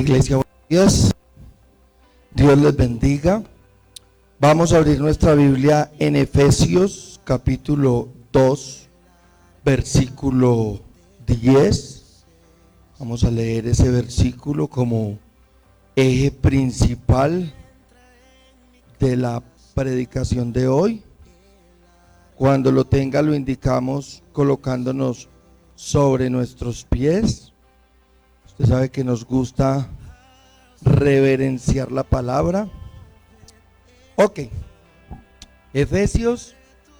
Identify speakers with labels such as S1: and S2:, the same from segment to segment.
S1: Iglesia, buenos días. Dios les bendiga. Vamos a abrir nuestra Biblia en Efesios capítulo 2, versículo 10. Vamos a leer ese versículo como eje principal de la predicación de hoy. Cuando lo tenga lo indicamos colocándonos sobre nuestros pies. Usted sabe que nos gusta reverenciar la palabra. Ok, Efesios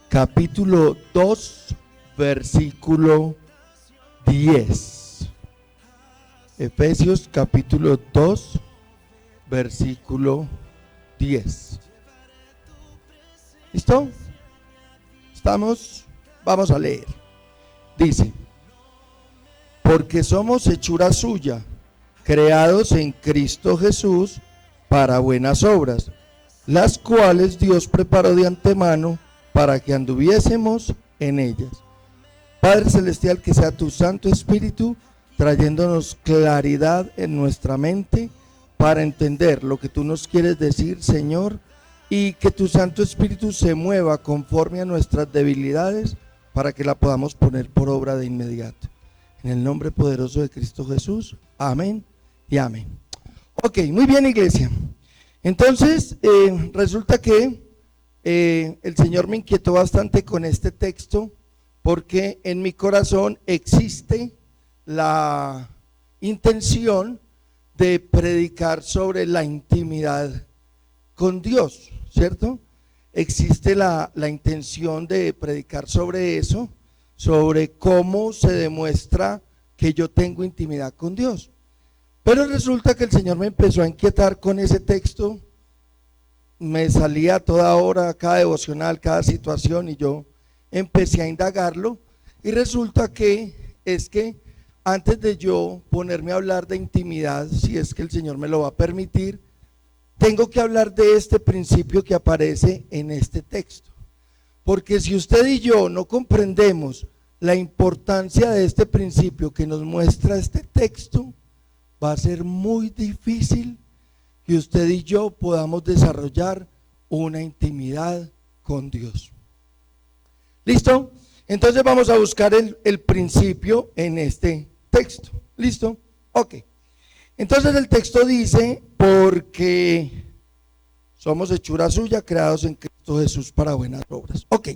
S1: capítulo 2, versículo 10. Efesios capítulo 2, versículo 10. ¿Listo? ¿Estamos? Vamos a leer. Dice: porque somos hechura suya, creados en Cristo Jesús para buenas obras, las cuales Dios preparó de antemano para que anduviésemos en ellas. Padre Celestial, que sea tu Santo Espíritu trayéndonos claridad en nuestra mente para entender lo que tú nos quieres decir, Señor, y que tu Santo Espíritu se mueva conforme a nuestras debilidades para que la podamos poner por obra de inmediato. En el nombre poderoso de Cristo Jesús, amén y amén. Ok, muy bien, iglesia. Entonces, resulta que el Señor me inquietó bastante con este texto, porque en mi corazón existe la intención de predicar sobre la intimidad con Dios, ¿cierto? Existe la intención de predicar sobre eso, sobre cómo se demuestra que yo tengo intimidad con Dios. Pero resulta que el Señor me empezó a inquietar con ese texto. Me salía a toda hora, cada devocional, cada situación, y yo empecé a indagarlo. Y resulta que es que antes de yo ponerme a hablar de intimidad, si es que el Señor me lo va a permitir, tengo que hablar de este principio que aparece en este texto. Porque si usted y yo no comprendemos la importancia de este principio que nos muestra este texto, va a ser muy difícil que usted y yo podamos desarrollar una intimidad con Dios. ¿Listo? Entonces vamos a buscar el principio en este texto. ¿Listo? Ok. Entonces el texto dice: porque somos hechura suya, creados en Cristo Jesús para buenas obras. Ok.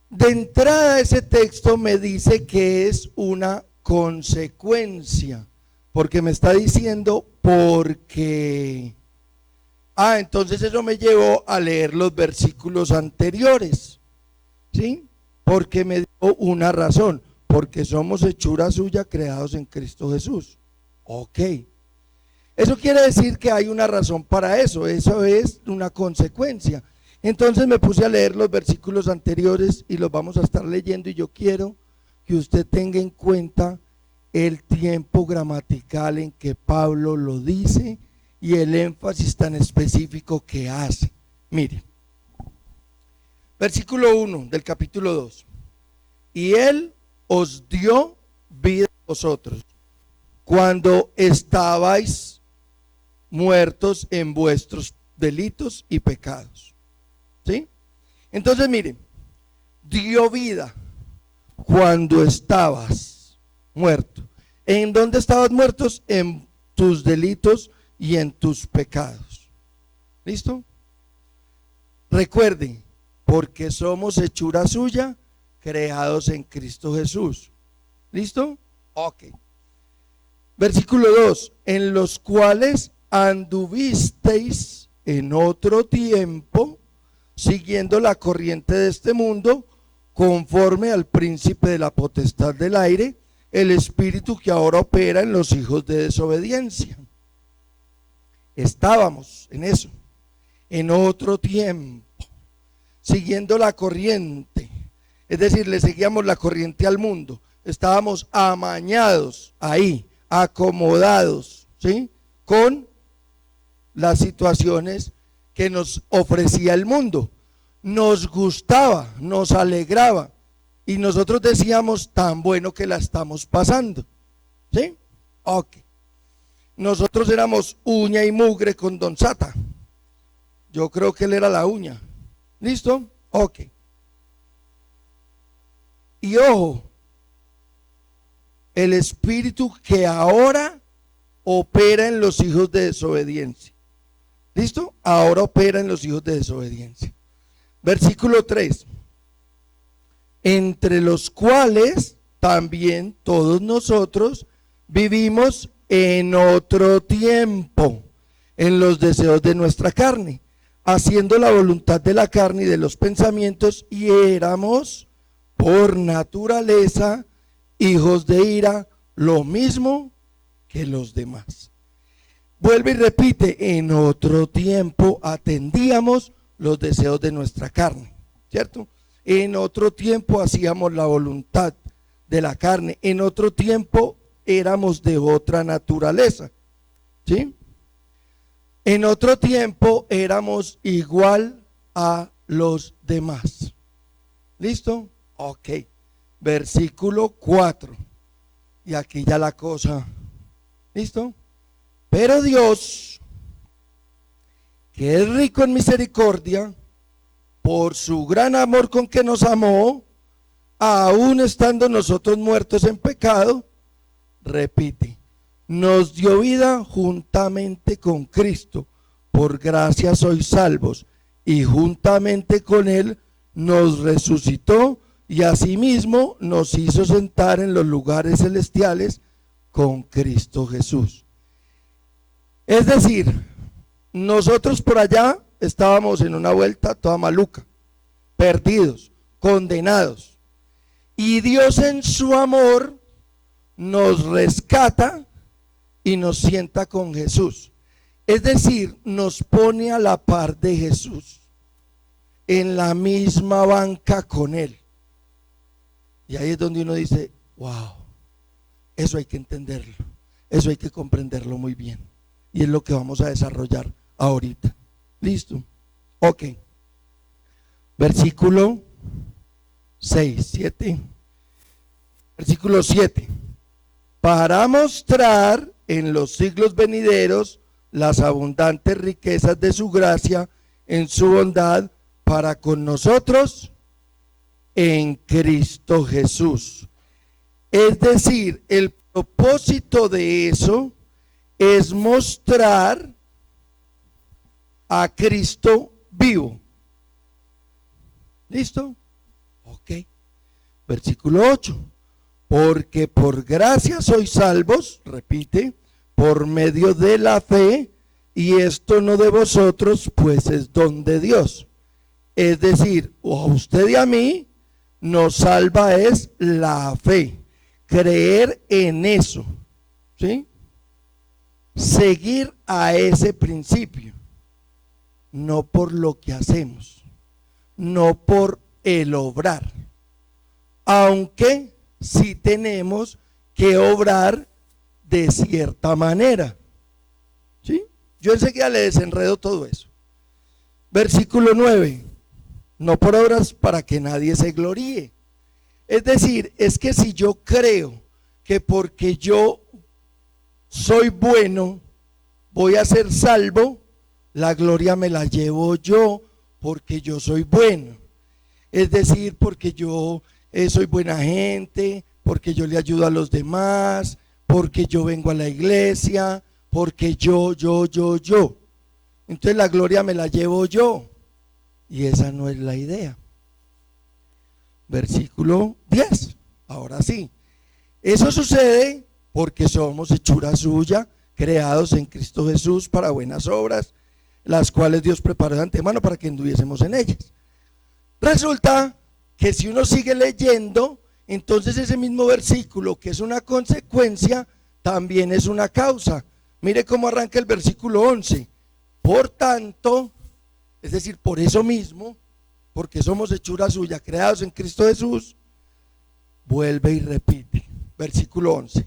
S1: De entrada ese texto me dice que es una consecuencia, porque me está diciendo porque. Entonces eso me llevó a leer los versículos anteriores, ¿sí? Porque me dio una razón, porque somos hechura suya, creados en Cristo Jesús. Ok. Eso quiere decir que hay una razón para eso es una consecuencia. Entonces me puse a leer los versículos anteriores y los vamos a estar leyendo, y yo quiero que usted tenga en cuenta el tiempo gramatical en que Pablo lo dice y el énfasis tan específico que hace. Mire, versículo 1 del capítulo 2. Y él os dio vida a vosotros cuando estabais muertos en vuestros delitos y pecados. ¿Sí? Entonces mire, dio vida cuando estabas muerto. ¿En dónde estabas muertos? En tus delitos y en tus pecados. ¿Listo? Recuerden, porque somos hechura suya, creados en Cristo Jesús. ¿Listo? Ok. Versículo 2, en los cuales anduvisteis en otro tiempo, siguiendo la corriente de este mundo, conforme al príncipe de la potestad del aire, el espíritu que ahora opera en los hijos de desobediencia. Estábamos en eso, en otro tiempo, siguiendo la corriente, es decir, le seguíamos la corriente al mundo, estábamos amañados ahí, acomodados, ¿sí? Con las situaciones que nos ofrecía el mundo. Nos gustaba, nos alegraba, y nosotros decíamos: tan bueno que la estamos pasando, ¿sí? Ok. nosotros éramos uña y mugre con Don Sata. Yo creo que él era la uña. ¿Listo? Ok. Y ojo, el espíritu que ahora opera en los hijos de desobediencia. ¿Listo? Ahora opera en los hijos de desobediencia. Versículo 3. Entre los cuales también todos nosotros vivimos en otro tiempo, en los deseos de nuestra carne, haciendo la voluntad de la carne y de los pensamientos, y éramos por naturaleza hijos de ira, lo mismo que los demás. Vuelve y repite, en otro tiempo atendíamos los deseos de nuestra carne, ¿cierto? En otro tiempo hacíamos la voluntad de la carne, en otro tiempo éramos de otra naturaleza, ¿sí? En otro tiempo éramos igual a los demás. ¿Listo? Ok. Versículo 4. Y aquí ya la cosa. ¿Listo? Pero Dios, que es rico en misericordia, por su gran amor con que nos amó, aún estando nosotros muertos en pecado, repite, nos dio vida juntamente con Cristo, por gracia sois salvos, y juntamente con Él nos resucitó, y asimismo nos hizo sentar en los lugares celestiales con Cristo Jesús. Es decir, nosotros por allá estábamos en una vuelta toda maluca, perdidos, condenados, y Dios en su amor nos rescata y nos sienta con Jesús. Es decir, nos pone a la par de Jesús, en la misma banca con Él. Y ahí es donde uno dice, wow, eso hay que entenderlo, eso hay que comprenderlo muy bien. Y es lo que vamos a desarrollar ahorita. ¿Listo? Ok. Versículo 6, 7. Versículo 7. Para mostrar en los siglos venideros las abundantes riquezas de su gracia en su bondad para con nosotros en Cristo Jesús. Es decir, el propósito de eso es mostrar a Cristo vivo. ¿Listo? Ok. Versículo 8. Porque por gracia sois salvos, repite, por medio de la fe, y esto no de vosotros, pues es don de Dios. Es decir, a usted y a mí nos salva es la fe, creer en eso, ¿sí? Seguir a ese principio, no por lo que hacemos, no por el obrar, aunque sí tenemos que obrar de cierta manera, ¿sí? Yo enseguida le desenredo todo eso. Versículo 9, no por obras para que nadie se gloríe. Es decir, es que si yo creo que porque yo soy bueno, voy a ser salvo, la gloria me la llevo yo porque yo soy bueno. Es decir, porque yo soy buena gente, porque yo le ayudo a los demás, porque yo vengo a la iglesia, porque yo. Entonces la gloria me la llevo yo. Y esa no es la idea. Versículo 10. Ahora sí. Eso sucede porque somos hechura suya, creados en Cristo Jesús para buenas obras, las cuales Dios preparó de antemano para que anduviésemos en ellas. Resulta que si uno sigue leyendo, entonces ese mismo versículo, que es una consecuencia, también es una causa. Mire cómo arranca el versículo 11. Por tanto, es decir, por eso mismo, porque somos hechura suya, creados en Cristo Jesús, vuelve y repite, versículo 11.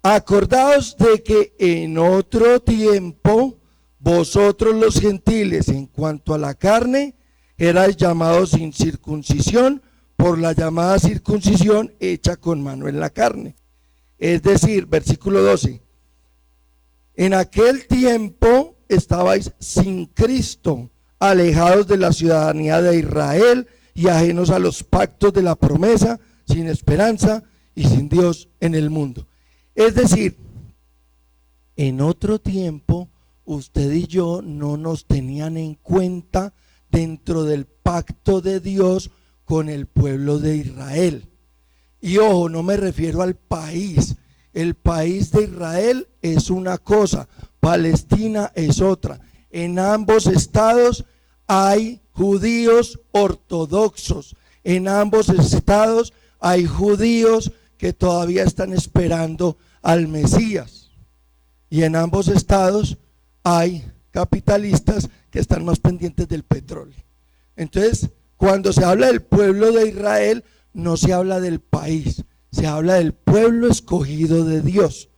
S1: Acordaos de que en otro tiempo vosotros los gentiles, en cuanto a la carne, erais llamados sin circuncisión por la llamada circuncisión hecha con mano en la carne. Es decir, versículo 12, En aquel tiempo estabais sin Cristo, alejados de la ciudadanía de Israel y ajenos a los pactos de la promesa, sin esperanza y sin Dios en el mundo. Es decir, en otro tiempo usted y yo no nos tenían en cuenta dentro del pacto de Dios con el pueblo de Israel. Y ojo, no me refiero al país. El país de Israel es una cosa, Palestina es otra. En ambos estados hay judíos ortodoxos. En ambos estados hay judíos que todavía están esperando al Mesías. Y en ambos estados hay capitalistas que están más pendientes del petróleo. Entonces, cuando se habla del pueblo de Israel, no se habla del país, se habla del pueblo escogido de Dios.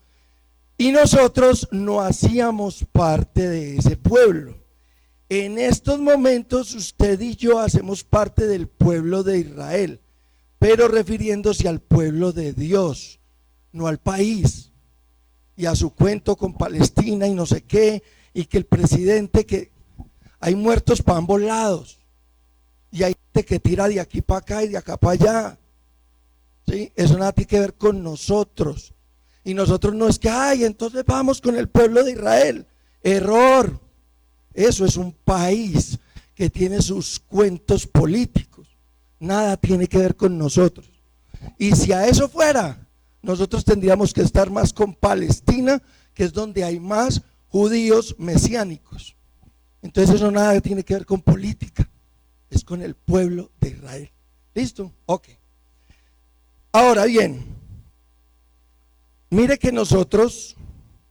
S1: Y nosotros no hacíamos parte de ese pueblo. En estos momentos usted y yo hacemos parte del pueblo de Israel, pero refiriéndose al pueblo de Dios, no al país. Y a su cuento con Palestina y no sé qué, y que el presidente, que hay muertos para ambos lados, y hay gente que tira de aquí para acá y de acá para allá. ¿Sí? Eso nada tiene que ver con nosotros. Y nosotros no es que, ay, entonces vamos con el pueblo de Israel. Error. Eso es un país que tiene sus cuentos políticos. Nada tiene que ver con nosotros. Y si a eso fuera, nosotros tendríamos que estar más con Palestina, que es donde hay más judíos mesiánicos. Entonces eso nada tiene que ver con política, es con el pueblo de Israel. ¿Listo? Ok. Ahora bien, mire que nosotros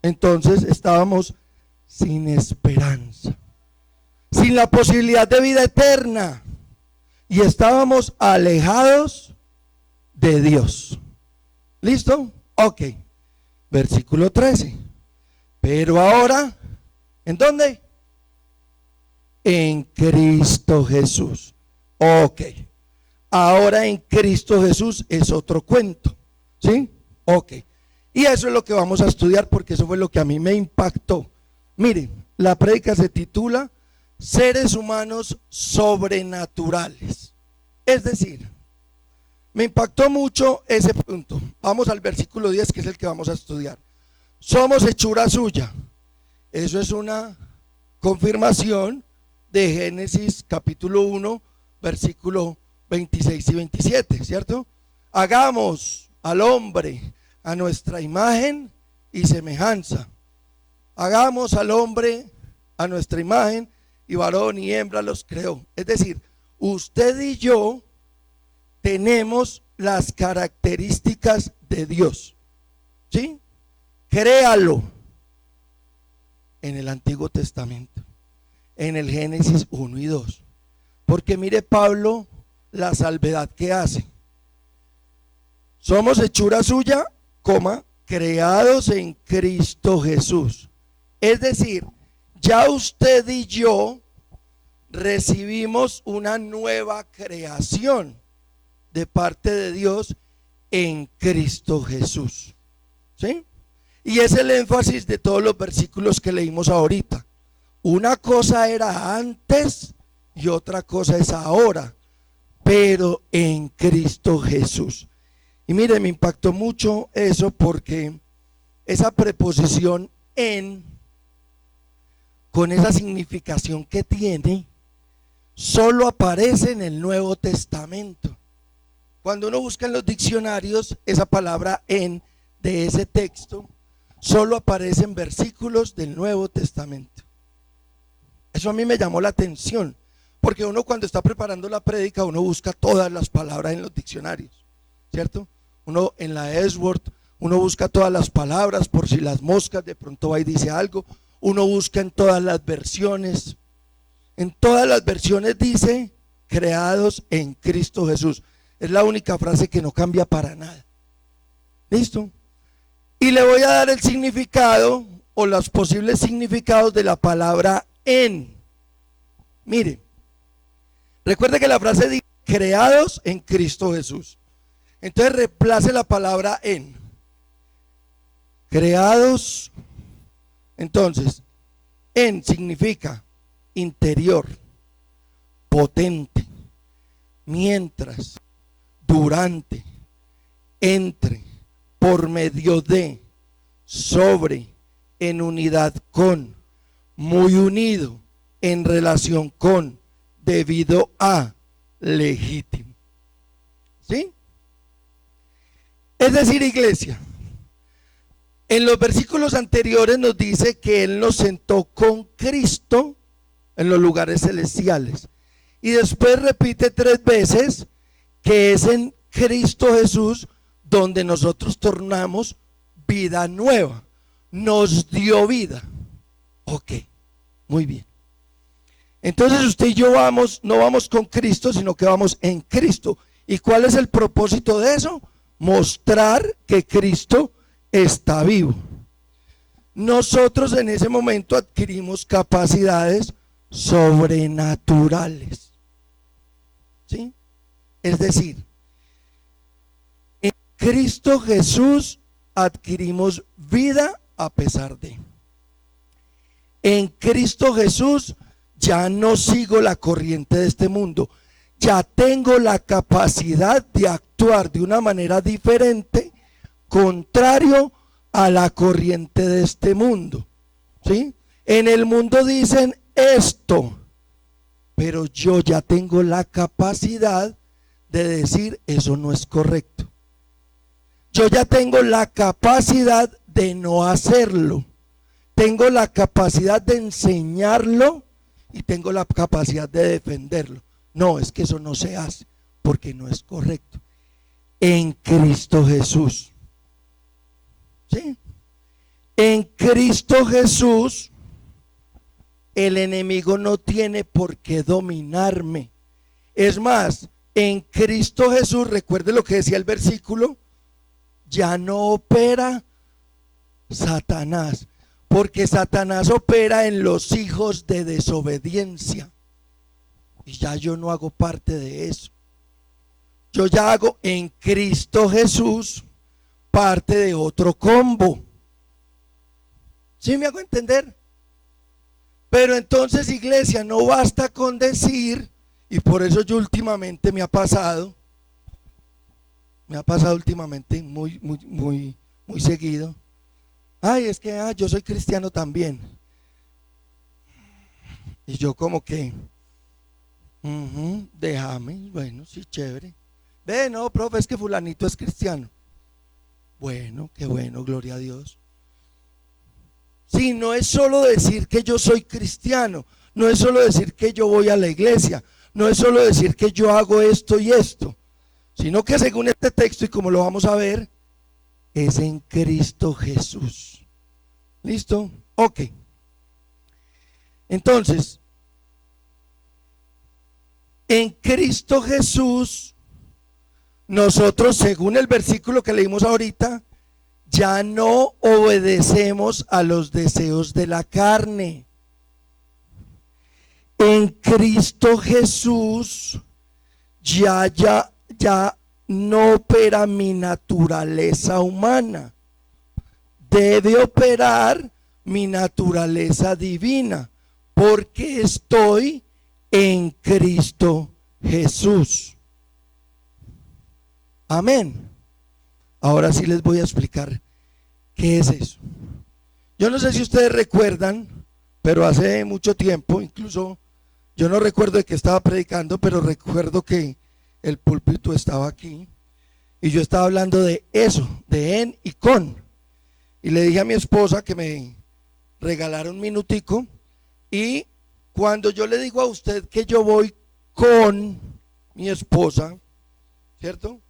S1: entonces estábamos sin esperanza, sin la posibilidad de vida eterna, y estábamos alejados de Dios. ¿Listo? Ok. Versículo 13. Pero ahora, ¿en dónde? En Cristo Jesús. Ok. Ahora en Cristo Jesús es otro cuento. ¿Sí? Ok. Y eso es lo que vamos a estudiar, porque eso fue lo que a mí me impactó. Miren, la prédica se titula Seres humanos sobrenaturales. Es decir, me impactó mucho ese punto. Vamos al versículo 10, que es el que vamos a estudiar. Somos hechura suya. Eso es una confirmación de Génesis capítulo 1, versículo 26 y 27, ¿cierto? Hagamos al hombre a nuestra imagen y semejanza. Hagamos al hombre a nuestra imagen, y varón y hembra los creó. Es decir, usted y yo tenemos las características de Dios. ¿Sí? Créalo. En el Antiguo Testamento, en el Génesis 1 y 2. Porque mire Pablo la salvedad que hace. Somos hechura suya, creados en Cristo Jesús. Es decir, ya usted y yo recibimos una nueva creación de parte de Dios en Cristo Jesús. ¿Sí? Y es el énfasis de todos los versículos que leímos ahorita. Una cosa era antes y otra cosa es ahora, pero en Cristo Jesús. Y mire, me impactó mucho eso, porque esa preposición en, con esa significación que tiene, solo aparece en el Nuevo Testamento. Cuando uno busca en los diccionarios, esa palabra en de ese texto solo aparece en versículos del Nuevo Testamento. Eso a mí me llamó la atención, porque uno cuando está preparando la prédica, uno busca todas las palabras en los diccionarios, ¿cierto? Uno en la Edgeworth, uno busca todas las palabras por si las moscas de pronto va y dice algo. Uno busca en todas las versiones. En todas las versiones dice creados en Cristo Jesús. Es la única frase que no cambia para nada. ¿Listo? Y le voy a dar el significado o los posibles significados de la palabra en. Mire, recuerde que la frase dice creados en Cristo Jesús. Entonces reemplace la palabra en. Creados Entonces, en significa interior, potente, mientras, durante, entre, por medio de, sobre, en unidad con, muy unido, en relación con, debido a, legítimo. ¿Sí? Es decir, iglesia, en los versículos anteriores nos dice que Él nos sentó con Cristo en los lugares celestiales. Y después repite 3 veces que es en Cristo Jesús donde nosotros tornamos vida nueva. Nos dio vida. Ok, muy bien. Entonces usted y yo no vamos con Cristo, sino que vamos en Cristo. ¿Y cuál es el propósito de eso? Mostrar que Cristo está vivo. Nosotros en ese momento adquirimos capacidades sobrenaturales. ¿Sí? Es decir, en Cristo Jesús adquirimos vida a pesar de. En Cristo Jesús ya no sigo la corriente de este mundo. Ya tengo la capacidad de actuar de una manera diferente, contrario a la corriente de este mundo. ¿Sí? En el mundo dicen esto, pero yo ya tengo la capacidad de decir eso no es correcto. Yo ya tengo la capacidad de no hacerlo. Tengo la capacidad de enseñarlo y tengo la capacidad de defenderlo. No, es que eso no se hace porque no es correcto. En Cristo Jesús. ¿Sí? En Cristo Jesús, el enemigo no tiene por qué dominarme. Es más, en Cristo Jesús, recuerde lo que decía el versículo, ya no opera Satanás, porque Satanás opera en los hijos de desobediencia. Y ya yo no hago parte de eso. Yo ya hago en Cristo Jesús parte de otro combo. ¿Sí me hago entender? Pero entonces, iglesia, no basta con decir, y por eso yo últimamente me ha pasado últimamente muy seguido. Ay, es que yo soy cristiano también. Y yo como que, déjame, bueno, sí, chévere. Ve, no, profe, es que fulanito es cristiano. Bueno, qué bueno, gloria a Dios. Sí, no es solo decir que yo soy cristiano, no es solo decir que yo voy a la iglesia, no es solo decir que yo hago esto y esto, sino que según este texto y como lo vamos a ver, es en Cristo Jesús. ¿Listo? Ok. Entonces, en Cristo Jesús, nosotros, según el versículo que leímos ahorita, ya no obedecemos a los deseos de la carne. En Cristo Jesús ya no opera mi naturaleza humana. Debe operar mi naturaleza divina, porque estoy en Cristo Jesús. Amén. Ahora sí les voy a explicar qué es eso. Yo no sé si ustedes recuerdan, pero hace mucho tiempo, incluso yo no recuerdo de qué estaba predicando, pero recuerdo que el púlpito estaba aquí y yo estaba hablando de eso, de en y con. Y le dije a mi esposa que me regalara un minutico, y cuando yo le digo a usted que yo voy con mi esposa, ¿cierto?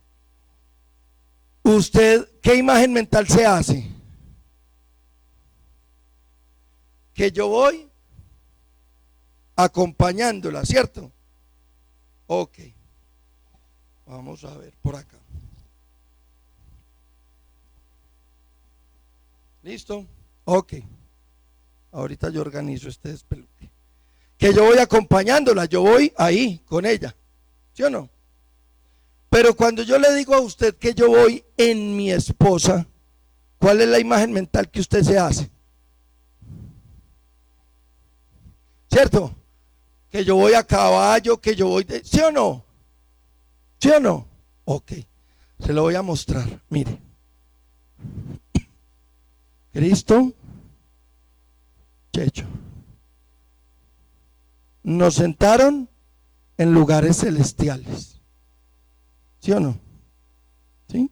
S1: ¿Usted qué imagen mental se hace? Que yo voy acompañándola, ¿cierto? Ok. Vamos a ver por acá. ¿Listo? Ok. Ahorita yo organizo este despeluque. Que yo voy acompañándola, yo voy ahí con ella, ¿sí o no? Pero cuando yo le digo a usted que yo voy en mi esposa, ¿cuál es la imagen mental que usted se hace? ¿cierto? Que yo voy a caballo, que yo voy de... ¿Sí o no? ¿Sí o no? Ok, se lo voy a mostrar, mire. Cristo, Checho. Nos sentaron en lugares celestiales. ¿Sí o no? ¿Sí?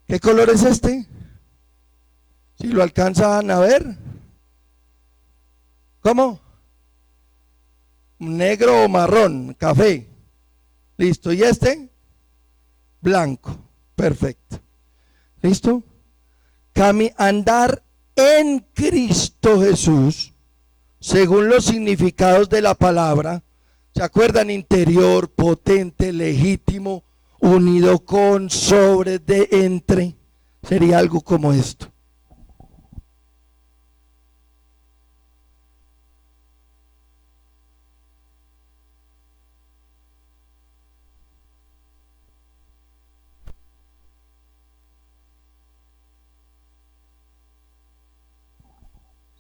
S1: ¿Qué color es este? Si lo alcanzan a ver. ¿Cómo? Negro o marrón, café. Listo. ¿Y este? Blanco. Perfecto. ¿Listo? Andar en Cristo Jesús, según los significados de la palabra, ¿se acuerdan? Interior, potente, legítimo, unido con, sobre, de, entre. Sería algo como esto.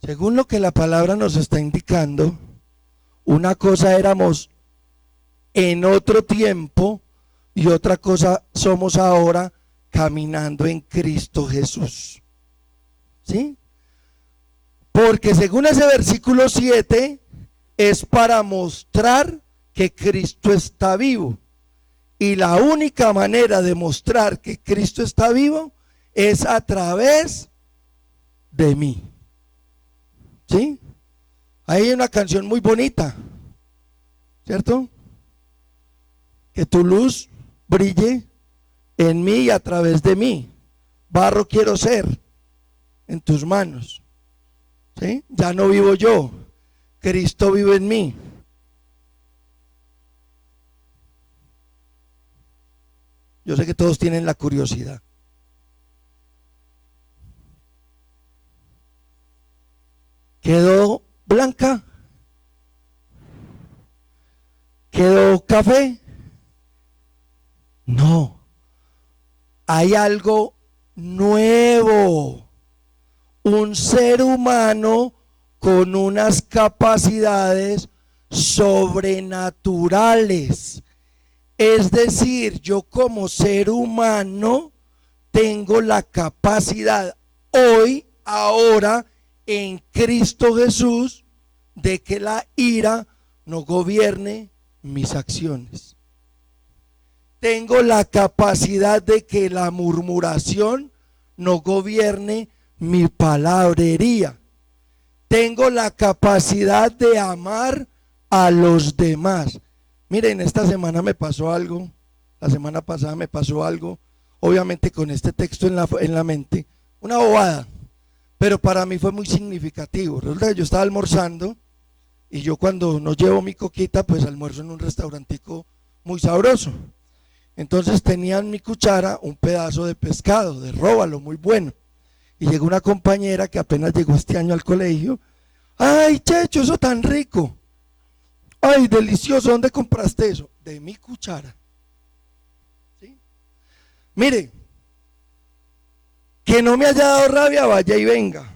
S1: Según lo que la palabra nos está indicando, una cosa éramos en otro tiempo y otra cosa somos ahora caminando en Cristo Jesús. ¿Sí? Porque según ese versículo 7 es para mostrar que Cristo está vivo. Y la única manera de mostrar que Cristo está vivo es a través de mí. ¿Sí? Ahí hay una canción muy bonita, ¿cierto? Que tu luz brille en mí y a través de mí. Barro quiero ser en tus manos. ¿Sí? Ya no vivo yo, Cristo vive en mí. Yo sé que todos tienen la curiosidad. ¿Quedó blanca? ¿Quedó café? No. Hay algo nuevo. Un ser humano con unas capacidades sobrenaturales. Es decir, yo como ser humano tengo la capacidad hoy, ahora, en Cristo Jesús, de que la ira no gobierne mis acciones. Tengo la capacidad de que la murmuración no gobierne mi palabrería. Tengo la capacidad de amar a los demás. Miren, esta semana me pasó algo, la semana pasada me pasó algo, obviamente con este texto en la mente, una bobada, pero para mí fue muy significativo. Resulta que yo estaba almorzando y yo cuando no llevo mi coquita, pues almuerzo en un restaurantico muy sabroso. Entonces tenía en mi cuchara un pedazo de pescado, de róbalo, muy bueno. Y llegó una compañera que apenas llegó este año al colegio. ¡Ay, Checho, eso tan rico! ¡Ay, delicioso! ¿Dónde compraste eso? De mi cuchara. ¿Sí? Mire, que no me haya dado rabia, vaya y venga.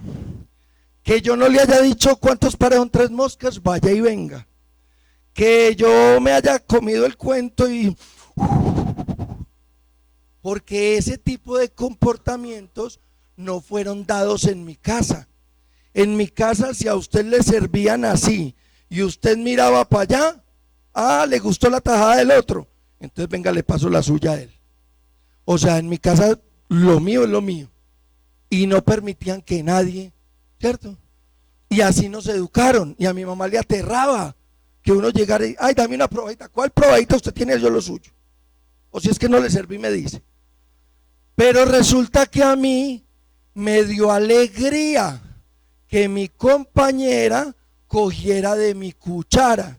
S1: Que yo no le haya dicho cuántos pares son 3 moscas, vaya y venga. Que yo me haya comido el cuento y... Porque ese tipo de comportamientos no fueron dados en mi casa. En mi casa, si a usted le servían así y usted miraba para allá, le gustó la tajada del otro, entonces venga, le paso la suya a él. O sea, en mi casa lo mío es lo mío. Y no permitían que nadie, ¿cierto? Y así nos educaron. Y a mi mamá le aterraba que uno llegara y, ay, dame una probadita. ¿Cuál probadita? Usted tiene yo lo suyo. O si es que no le serví, me dice. Pero resulta que a mí me dio alegría que mi compañera cogiera de mi cuchara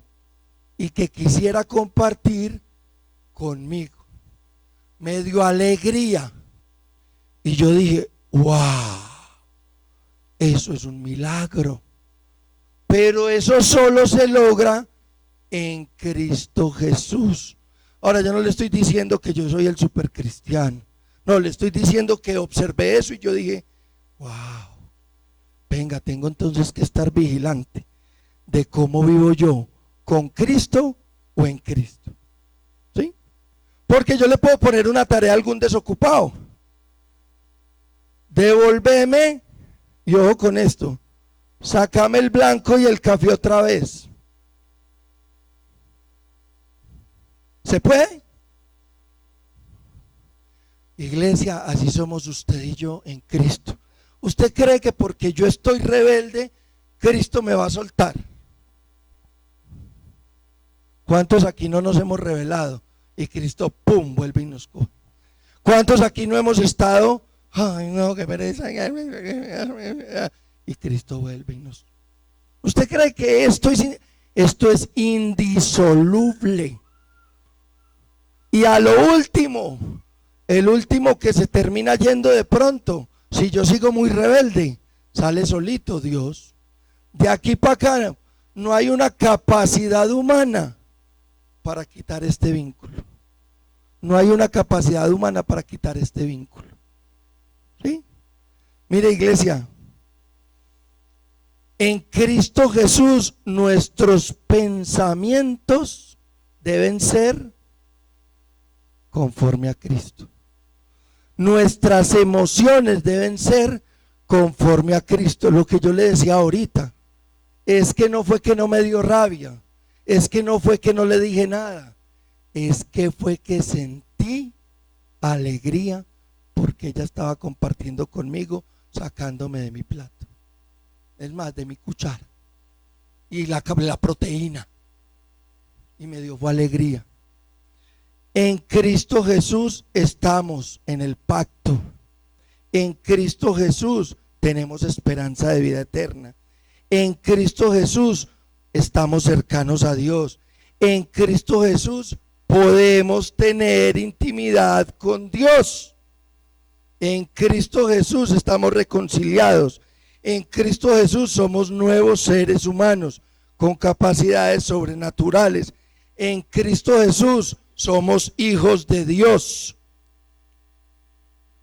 S1: y que quisiera compartir conmigo. Me dio alegría. Y yo dije, wow, eso es un milagro. Pero eso solo se logra en Cristo Jesús. Ahora, yo no le estoy diciendo que yo soy el supercristiano. No, le estoy diciendo que observé eso y yo dije, wow, venga, tengo entonces que estar vigilante. de cómo vivo yo, con Cristo o en Cristo. ¿Sí? Porque yo le puedo poner una tarea a algún desocupado. Devolveme, y ojo con esto, sácame el blanco y el café otra vez. ¿Se puede? Iglesia, así somos usted y yo en Cristo. ¿Usted cree que porque yo estoy rebelde, Cristo me va a soltar? ¿Cuántos aquí no nos hemos rebelado? Y Cristo, pum, vuelve y nos coge. ¿Cuántos aquí no hemos estado? Ay, no, qué pereza. Y Cristo vuelve y nos... ¿Usted cree que esto es indisoluble? Y a lo último, el último que se termina yendo de pronto, si yo sigo muy rebelde, sale solito Dios. De aquí para acá no hay una capacidad humana para quitar este vínculo. No hay una capacidad humana para quitar este vínculo. ¿Sí? Mire, iglesia, en Cristo Jesús nuestros pensamientos deben ser conforme a Cristo. Nuestras emociones deben ser conforme a Cristo. Lo que yo le decía ahorita, es que no fue que no me dio rabia, es que no fue que no le dije nada, es que fue que sentí alegría porque ella estaba compartiendo conmigo, sacándome de mi plato, es más, de mi cuchara, y la proteína, y me dio alegría. En Cristo Jesús estamos en el pacto. En Cristo Jesús tenemos esperanza de vida eterna. En Cristo Jesús estamos cercanos a Dios. En Cristo Jesús podemos tener intimidad con Dios. En Cristo Jesús estamos reconciliados. En Cristo Jesús somos nuevos seres humanos con capacidades sobrenaturales. En Cristo Jesús somos hijos de Dios.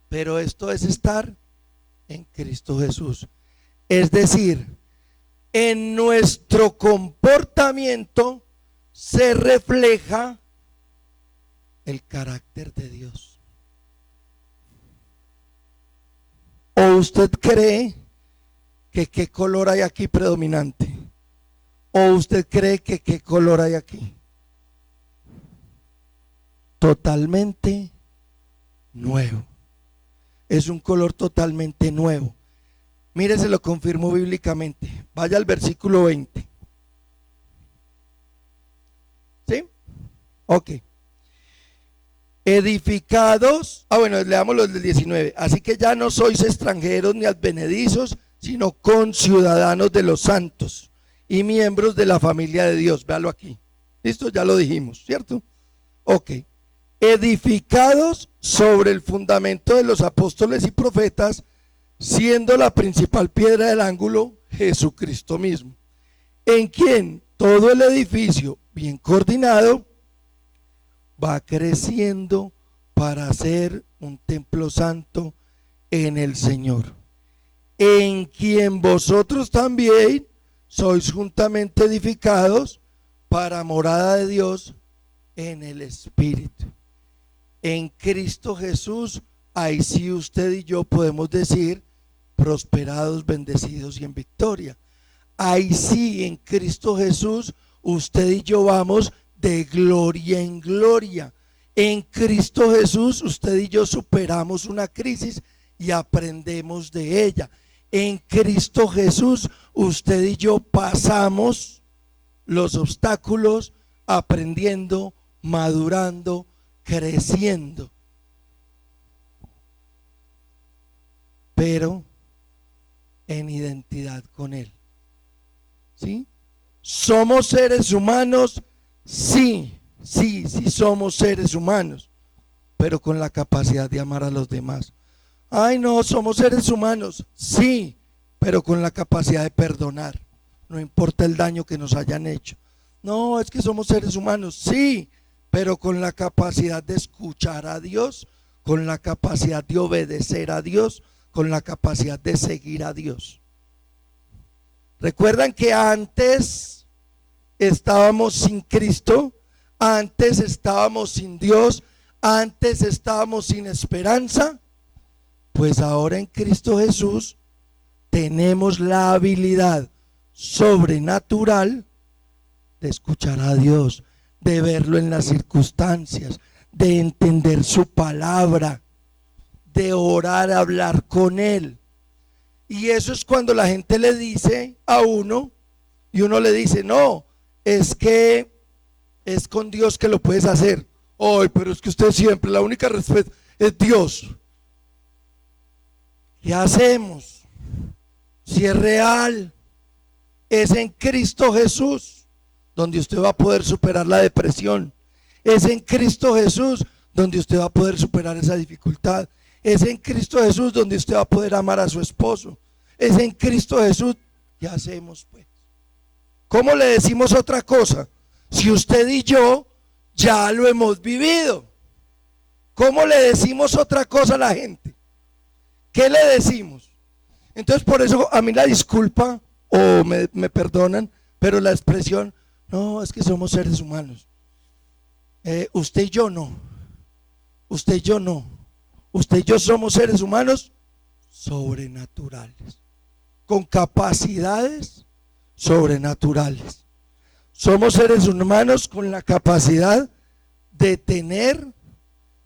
S1: Pero esto es estar en Cristo Jesús. Es decir, en nuestro comportamiento se refleja el carácter de Dios. ¿O usted cree que qué color hay aquí predominante? ¿O usted cree que qué color hay aquí? Totalmente nuevo. Es un color totalmente nuevo. Mire, se lo confirmo bíblicamente. Vaya al versículo 20. ¿Sí? Ok. Edificados. Bueno, leamos los del 19. Así que ya no sois extranjeros ni advenedizos, sino conciudadanos de los santos y miembros de la familia de Dios. Véalo aquí. Listo, ya lo dijimos, ¿cierto? Ok. Edificados sobre el fundamento de los apóstoles y profetas, siendo la principal piedra del ángulo Jesucristo mismo, en quien todo el edificio bien coordinado va creciendo para ser un templo santo en el Señor, en quien vosotros también sois juntamente edificados para morada de Dios en el Espíritu. En Cristo Jesús, ahí sí usted y yo podemos decir prosperados, bendecidos y en victoria. Ahí sí, en Cristo Jesús, usted y yo vamos de gloria en gloria. En Cristo Jesús, usted y yo superamos una crisis y aprendemos de ella. En Cristo Jesús, usted y yo pasamos los obstáculos aprendiendo, madurando, creciendo. Pero en identidad con Él. ¿Sí? ¿Somos seres humanos? Sí, somos seres humanos, pero con la capacidad de amar a los demás. Ay, no, somos seres humanos. Sí, pero con la capacidad de perdonar. No importa el daño que nos hayan hecho. No, es que somos seres humanos. Sí, pero con la capacidad de escuchar a Dios, con la capacidad de obedecer a Dios, con la capacidad de seguir a Dios. Recuerdan que antes estábamos sin Cristo, antes estábamos sin Dios, antes estábamos sin esperanza. Pues ahora en Cristo Jesús tenemos la habilidad sobrenatural de escuchar a Dios, de verlo en las circunstancias, de entender su palabra, de orar, hablar con Él. Y eso es cuando la gente le dice a uno, y uno le dice, no, es que es con Dios que lo puedes hacer. Ay, pero es que usted siempre, la única respuesta es Dios. ¿Qué hacemos? Si es real, es en Cristo Jesús donde usted va a poder superar la depresión. Es en Cristo Jesús donde usted va a poder superar esa dificultad. Es en Cristo Jesús donde usted va a poder amar a su esposo. Es en Cristo Jesús. ¿Qué hacemos pues? ¿Cómo le decimos otra cosa? Si usted y yo ya lo hemos vivido. ¿Cómo le decimos otra cosa a la gente? ¿Qué le decimos? Entonces por eso a mí la disculpa, o me perdonan, pero la expresión, no, es que somos seres humanos. Usted y yo no. Usted y yo no. Usted y yo somos seres humanos sobrenaturales, con capacidades sobrenaturales. Somos seres humanos con la capacidad de tener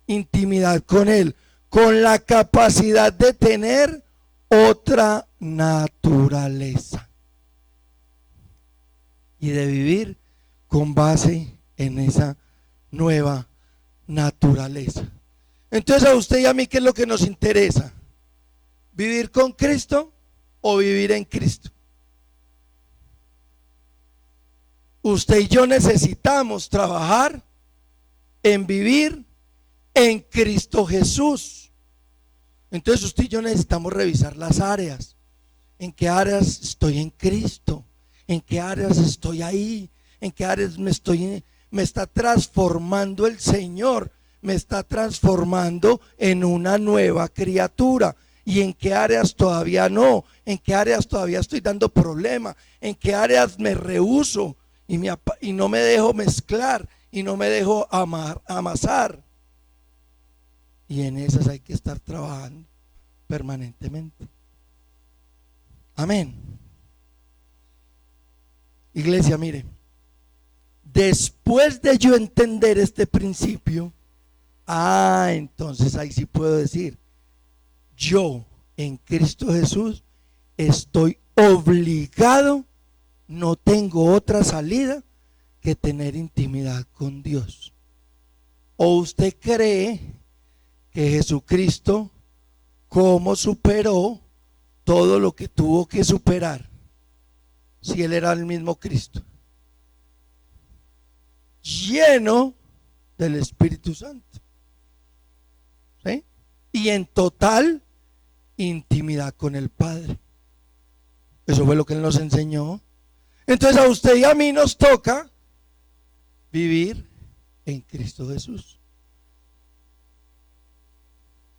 S1: intimidad con Él, con la capacidad de tener otra naturaleza y de vivir con base en esa nueva naturaleza. Entonces a usted y a mí, ¿qué es lo que nos interesa? ¿Vivir con Cristo o vivir en Cristo? Usted y yo necesitamos trabajar en vivir en Cristo Jesús. Entonces usted y yo necesitamos revisar las áreas. ¿En qué áreas estoy en Cristo? ¿En qué áreas estoy ahí? ¿En qué áreas me está transformando el Señor? Me está transformando en una nueva criatura. ¿Y en qué áreas todavía no? ¿En qué áreas todavía estoy dando problema? ¿En qué áreas me rehúso y no me dejo mezclar y no me dejo amasar? Y en esas hay que estar trabajando permanentemente. Amén. Iglesia, mire, después de yo entender este principio, entonces ahí sí puedo decir, yo en Cristo Jesús estoy obligado, no tengo otra salida que tener intimidad con Dios. ¿O usted cree que Jesucristo, cómo superó todo lo que tuvo que superar, si Él era el mismo Cristo, lleno del Espíritu Santo, ¿sí? Y en total intimidad con el Padre? Eso fue lo que Él nos enseñó. Entonces a usted y a mí nos toca vivir en Cristo Jesús.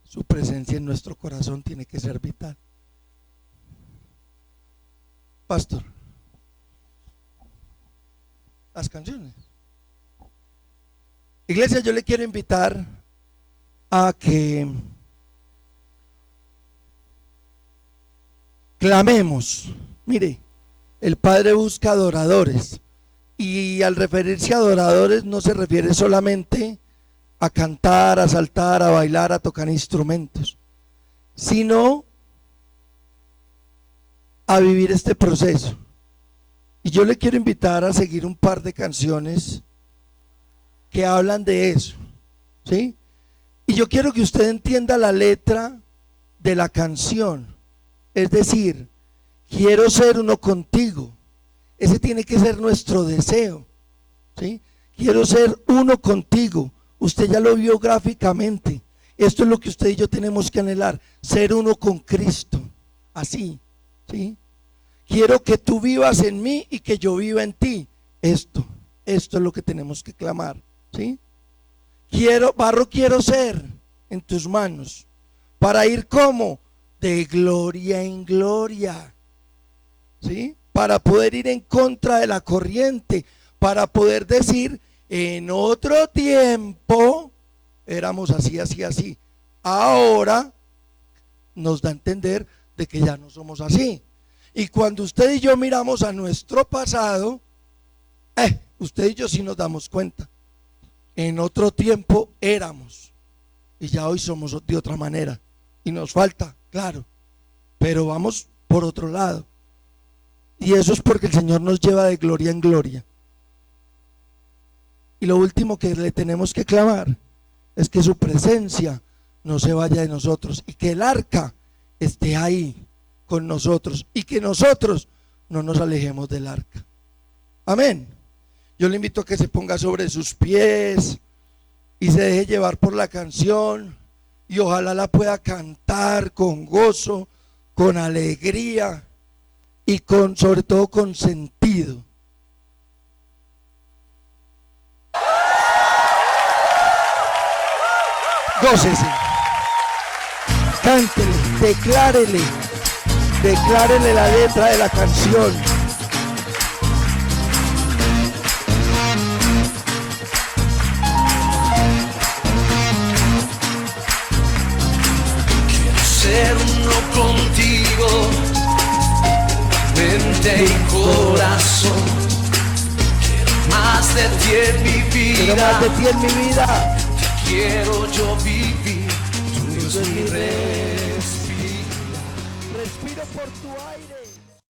S1: Su presencia en nuestro corazón tiene que ser vital. Pastor, las canciones. Iglesia, yo le quiero invitar a que clamemos. Mire, el Padre busca adoradores, y al referirse a adoradores no se refiere solamente a cantar, a saltar, a bailar, a tocar instrumentos, sino a vivir este proceso. Y yo le quiero invitar a seguir un par de canciones que hablan de eso, ¿sí? Y yo quiero que usted entienda la letra de la canción, es decir, quiero ser uno contigo. Ese tiene que ser nuestro deseo, ¿sí? Quiero ser uno contigo. Usted ya lo vio gráficamente. Esto es lo que usted y yo tenemos que anhelar, ser uno con Cristo, así, ¿sí? Quiero que tú vivas en mí y que yo viva en ti. Esto es lo que tenemos que clamar, ¿sí? Barro quiero ser en tus manos, para ir como de gloria en gloria, ¿sí? para poder ir en contra de la corriente, para poder decir, en otro tiempo éramos así, así, así. Ahora nos da a entender de que ya no somos así. Y cuando usted y yo miramos a nuestro pasado, usted y yo sí nos damos cuenta. En otro tiempo éramos, y ya hoy somos de otra manera. Y nos falta, claro, pero vamos por otro lado. Y eso es porque el Señor nos lleva de gloria en gloria. Y lo último que le tenemos que clamar es que su presencia no se vaya de nosotros y que el arca esté ahí con nosotros y que nosotros no nos alejemos del arca. Amén. Yo le invito a que se ponga sobre sus pies y se deje llevar por la canción y ojalá la pueda cantar con gozo, con alegría y sobre todo con sentido. Gócese, cántele, declárele la letra de la canción.
S2: Quiero ser uno contigo, mente y corazón. Quiero más de ti en mi vida.
S1: Quiero más de ti en mi vida.
S2: Quiero yo vivir, tu Dios mi respiro.
S1: Respiro por tu aire.